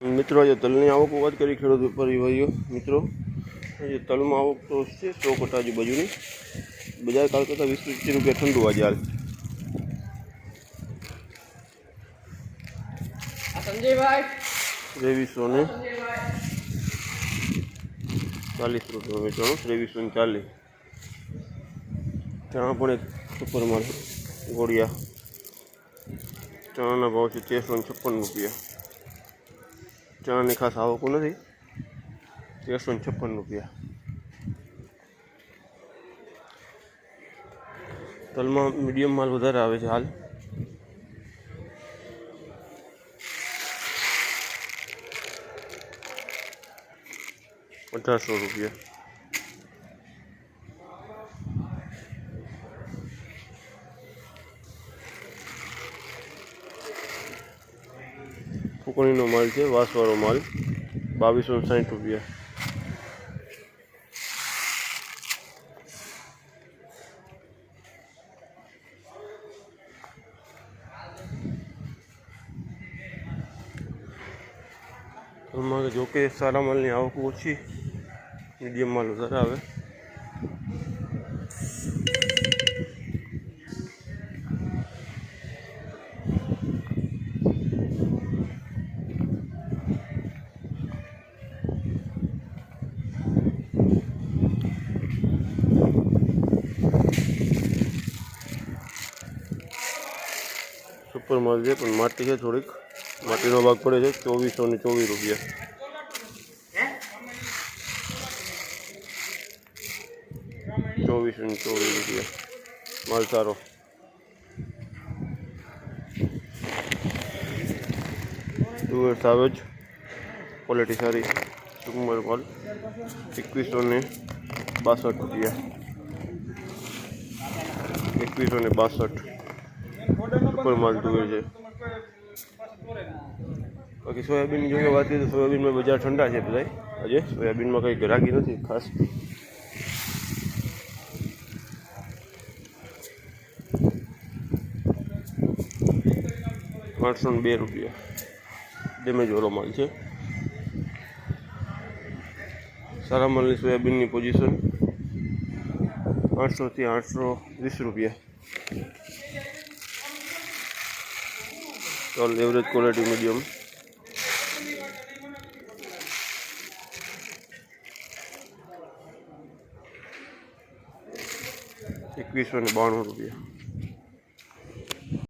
मित्रों आज तलनी आवक बात करी खेडूत वेपारी भाईओ मित्रों आज तल में आवक तो है 100 कट्टा आजूबाजू बजार काल करता 20-25 रुपया ठंडू आज हाल संजय भाई 2340 रुपया मित्रों 2340 चना पण एक सुपर माल गोड़िया चना भाव है 1356 रुपया चना की खास आवक नहीं 1356 रुपया तल में मीडियम माल वधारे आवे छे हाल 1800 रुपया फूकणी नो माल है वासवाड़ो माल 2260 रुपया जो कि सारा माल की आवक ओછી मीडियम माल વધારે આવે सुपर माल है पण माटी है थोड़ी माटी नो भाग पड़े 2424 रुपया 2424 रुपया माल सारो डुअर सावेज क्वालिटी सारी सुपर माल 2162 रुपया 2162 सुपर माल डुअर है। बाकी सोयाबीन जो बात करें तो सोयाबीन में बजार ठंडा है बधाई अजय सोयाबीन में कई ग्राहकी नहीं खास 802 रुपया डेमेज वालो माल है सारा माल सोयाबीन की पोजीशन 800 થી 820 रुपया ऑल एवरेज क्वालिटी मीडियम 2192 रुपया।